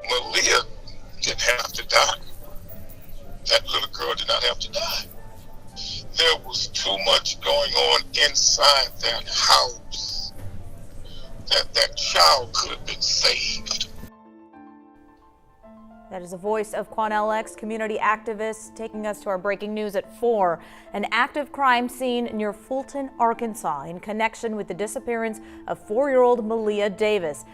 Maleah didn't have to die. That little girl did not have to die. There was too much going on inside that house that child could have been saved. That is the voice of Quanell X, community activist, taking us to our breaking news at 4. An active crime scene near Fulton, Arkansas, in connection with the disappearance of 4-year-old Maleah Davis.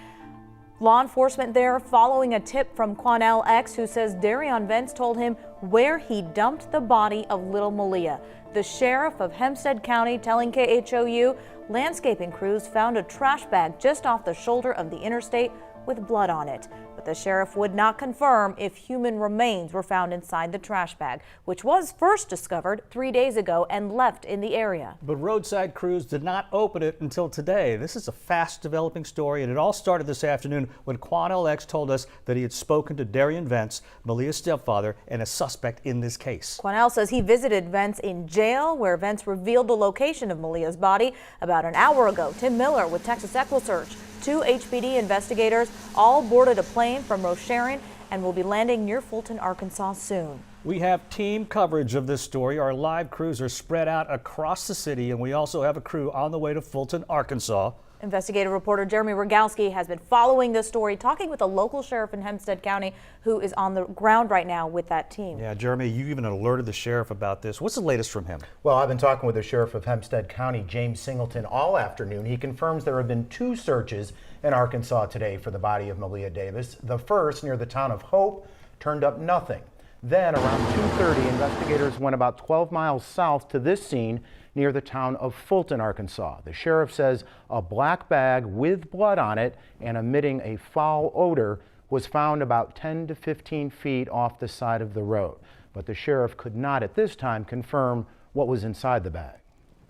Law enforcement there following a tip from Quanell X, who says Derion Vence told him where he dumped the body of little Maleah. The sheriff of Hempstead County telling KHOU landscaping crews found a trash bag just off the shoulder of the interstate with blood on it. But the sheriff would not confirm if human remains were found inside the trash bag, which was first discovered 3 days ago and left in the area. But roadside crews did not open it until today. This is a fast developing story, and it all started this afternoon when Quanell X told us that he had spoken to Derion Vence, Maleah's stepfather, and a suspect in this case. Quanell says he visited Vence in jail, where Vence revealed the location of Maleah's body about an hour ago. Tim Miller with Texas Equusearch. 2 HPD investigators all boarded a plane from Rocherin and will be landing near Fulton, Arkansas soon. We have team coverage of this story. Our live crews are spread out across the city, and we also have a crew on the way to Fulton, Arkansas. Investigative reporter Jeremy Rogowski has been following this story, talking with a local sheriff in Hempstead County who is on the ground right now with that team. Yeah, Jeremy, you even alerted the sheriff about this. What's the latest from him? Well, I've been talking with the sheriff of Hempstead County, James Singleton, all afternoon. He confirms there have been 2 searches in Arkansas today for the body of Maleah Davis. The first, near the town of Hope, turned up nothing. Then around 2:30, investigators went about 12 miles south to this scene near the town of Fulton, Arkansas. The sheriff says a black bag with blood on it and emitting a foul odor was found about 10 to 15 feet off the side of the road. But the sheriff could not at this time confirm what was inside the bag.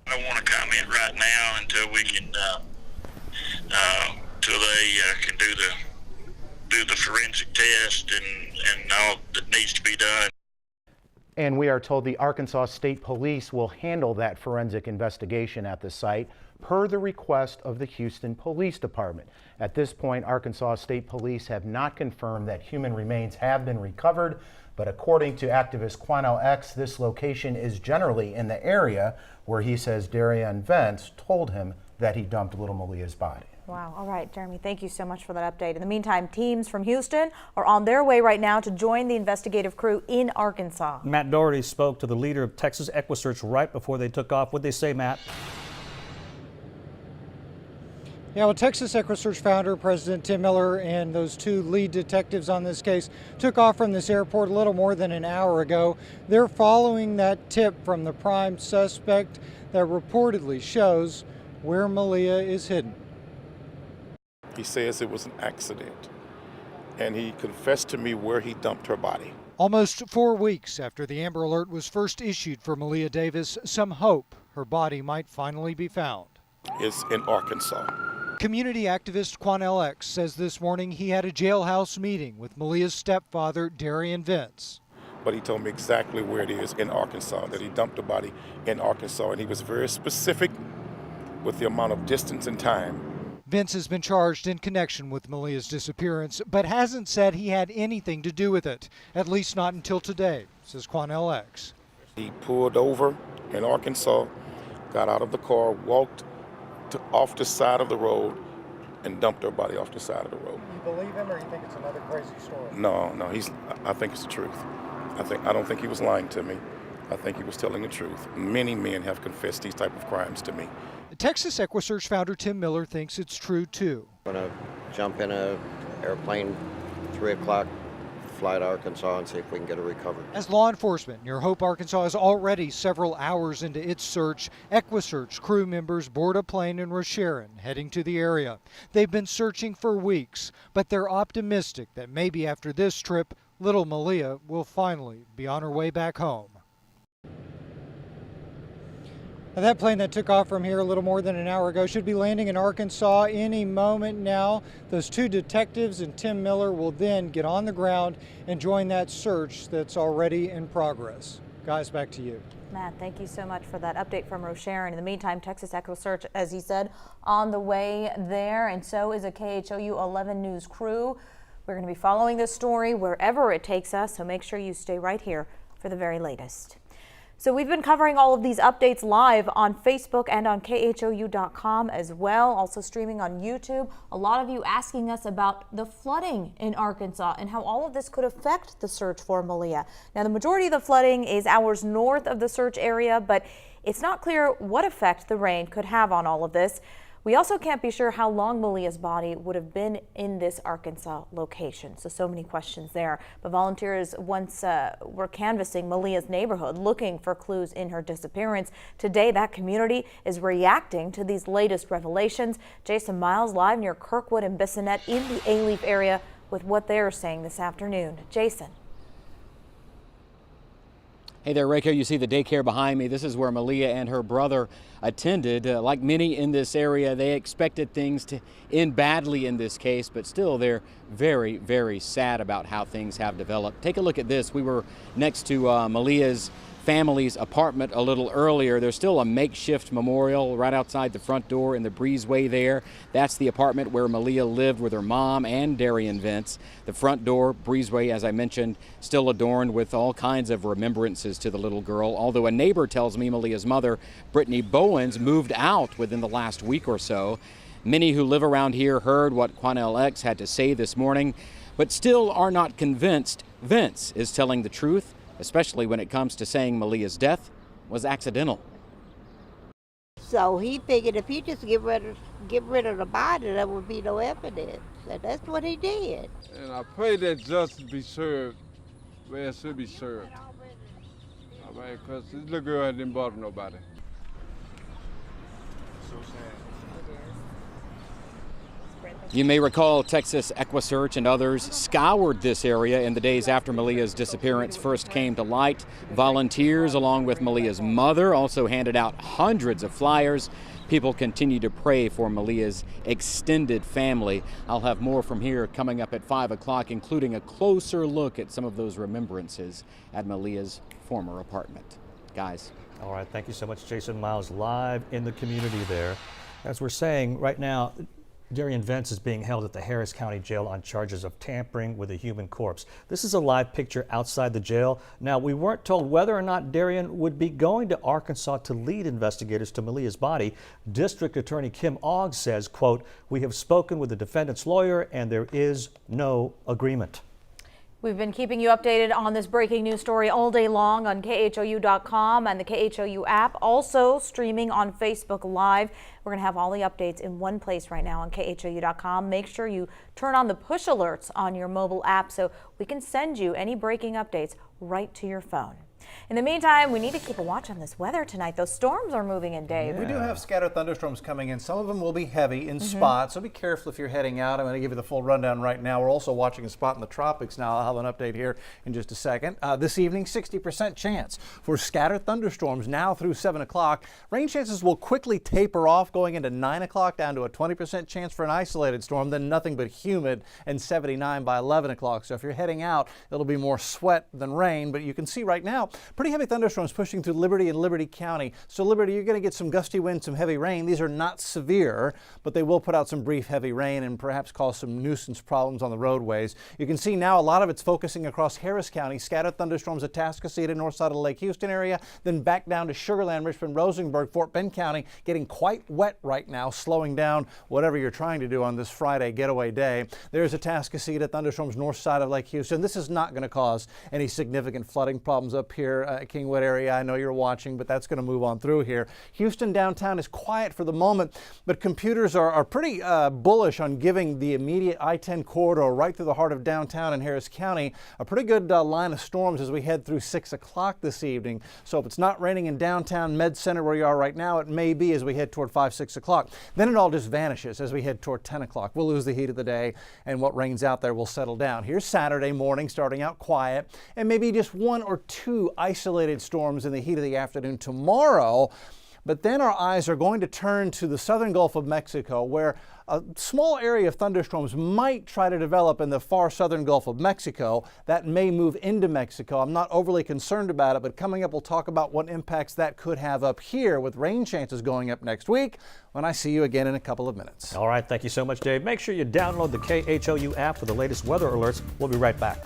I don't want to comment right now until we can, till they can do the forensic test and all that needs to be done. And we are told the Arkansas State Police will handle that forensic investigation at the site per the request of the Houston Police Department. At this point, Arkansas State Police have not confirmed that human remains have been recovered, but according to activist Quanell X, this location is generally in the area where he says Derion Vence told him that he dumped little Maleah's body. Wow. All right, Jeremy, thank you so much for that update. In the meantime, teams from Houston are on their way right now to join the investigative crew in Arkansas. Matt Doherty spoke to the leader of Texas Equusearch right before they took off. What'd they say, Matt? Yeah, well, Texas Equusearch founder, President Tim Miller, and those 2 lead detectives on this case took off from this airport a little more than an hour ago. They're following that tip from the prime suspect that reportedly shows where Maleah is hidden. He says it was an accident, and he confessed to me where he dumped her body. Almost 4 weeks after the Amber Alert was first issued for Maleah Davis, some hope her body might finally be found. It's in Arkansas. Community activist Quanell X says this morning he had a jailhouse meeting with Maleah's stepfather, Derion Vence. But he told me exactly where it is in Arkansas, that he dumped the body in Arkansas, and he was very specific with the amount of distance and time. Vence has been charged in connection with Maleah's disappearance, but hasn't said he had anything to do with it, at least not until today, says Quanell X. He pulled over in Arkansas, got out of the car, walked off the side of the road, and dumped her body off the side of the road. You believe him, or you think it's another crazy story? No, I think it's the truth. I don't think he was lying to me. I think he was telling the truth. Many men have confessed these type of crimes to me. Texas Equusearch founder Tim Miller thinks it's true too. I'm going to jump in an airplane, 3 o'clock, fly to Arkansas and see if we can get her recovered. As law enforcement near Hope, Arkansas is already several hours into its search, Equusearch crew members board a plane in Rocherin heading to the area. They've been searching for weeks, but they're optimistic that maybe after this trip, little Maleah will finally be on her way back home. Now, that plane that took off from here a little more than an hour ago should be landing in Arkansas any moment now. Those 2 detectives and Tim Miller will then get on the ground and join that search that's already in progress. Guys, back to you. Matt, thank you so much for that update from Rocherin. In the meantime, Texas Equusearch, as he said, on the way there, and so is a KHOU 11 News crew. We're going to be following this story wherever it takes us, so make sure you stay right here for the very latest. So we've been covering all of these updates live on Facebook and on KHOU.com as well, also streaming on YouTube. A lot of you asking us about the flooding in Arkansas and how all of this could affect the search for Maleah. Now, the majority of the flooding is hours north of the search area, but it's not clear what effect the rain could have on all of this. We also can't be sure how long Maleah's body would have been in this Arkansas location. So many questions there. But volunteers once were canvassing Maleah's neighborhood looking for clues in her disappearance. Today, that community is reacting to these latest revelations. Jason Miles live near Kirkwood and Bissonnet in the Alief area with what they're saying this afternoon. Jason. Hey there, Rayco. You see the daycare behind me. This is where Maleah and her brother attended. Like many in this area, they expected things to end badly in this case, but still they're very, very sad about how things have developed. Take a look at this. We were next to Maleah's family's apartment a little earlier. There's still a makeshift memorial right outside the front door in the breezeway there. That's the apartment where Maleah lived with her mom and Derion Vence. The front door, breezeway, as I mentioned, still adorned with all kinds of remembrances to the little girl, although a neighbor tells me Maleah's mother, Brittany Bowens, moved out within the last week or so. Many who live around here heard what Quanell X had to say this morning, but still are not convinced Vence is telling the truth, especially when it comes to saying Maleah's death was accidental. So he figured if he just get rid of the body, there would be no evidence. And that's what he did. And I pray that justice be served where it should be served. I mean, because this little girl didn't bother nobody. So sad. You may recall Texas Equusearch and others scoured this area in the days after Maleah's disappearance first came to light. Volunteers, along with Maleah's mother, also handed out hundreds of flyers. People continue to pray for Maleah's extended family. I'll have more from here coming up at 5 o'clock, including a closer look at some of those remembrances at Maleah's former apartment. Guys. All right, thank you so much, Jason Miles, live in the community there. As we're saying right now, Derion Vence is being held at the Harris County Jail on charges of tampering with a human corpse. This is a live picture outside the jail. Now, we weren't told whether or not Derion would be going to Arkansas to lead investigators to Maleah's body. District Attorney Kim Ogg says, quote, "We have spoken with the defendant's lawyer and there is no agreement." We've been keeping you updated on this breaking news story all day long on KHOU.com and the KHOU app, also streaming on Facebook Live. We're going to have all the updates in one place right now on KHOU.com. Make sure you turn on the push alerts on your mobile app so we can send you any breaking updates right to your phone. In the meantime, we need to keep a watch on this weather tonight. Those storms are moving in, Dave. We do have scattered thunderstorms coming in. Some of them will be heavy in spots, so be careful if you're heading out. I'm going to give you the full rundown right now. We're also watching a spot in the tropics now. I'll have an update here in just a second. This evening, 60% chance for scattered thunderstorms now through 7 o'clock. Rain chances will quickly taper off going into 9 o'clock, down to a 20% chance for an isolated storm, then nothing but humid and 79 by 11 o'clock. So if you're heading out, it'll be more sweat than rain, but you can see right now, pretty heavy thunderstorms pushing through Liberty and Liberty County. So Liberty, you're going to get some gusty winds, some heavy rain. These are not severe, but they will put out some brief heavy rain and perhaps cause some nuisance problems on the roadways. You can see now a lot of it's focusing across Harris County. Scattered thunderstorms at Tascasita, north side of the Lake Houston area, then back down to Sugar Land, Richmond, Rosenberg, Fort Bend County, getting quite wet right now, slowing down whatever you're trying to do on this Friday getaway day. There's a Tascasita, thunderstorms north side of Lake Houston. This is not going to cause any significant flooding problems up here at Kingwood area. I know you're watching, but that's going to move on through here. Houston downtown is quiet for the moment, but computers are pretty bullish on giving the immediate I-10 corridor right through the heart of downtown and Harris County a pretty good line of storms as we head through 6 o'clock this evening. So if it's not raining in downtown Med Center where you are right now, it may be as we head toward 5, 6 o'clock. Then it all just vanishes as we head toward 10 o'clock. We'll lose the heat of the day, and what rains out there will settle down. Here's Saturday morning starting out quiet, and maybe just 1 or 2 isolated storms in the heat of the afternoon tomorrow. But then our eyes are going to turn to the southern Gulf of Mexico, where a small area of thunderstorms might try to develop in the far southern Gulf of Mexico. That may move into Mexico. I'm not overly concerned about it, but coming up, we'll talk about what impacts that could have up here with rain chances going up next week when I see you again in a couple of minutes. All right, thank you so much, Dave. Make sure you download the KHOU app for the latest weather alerts. We'll be right back.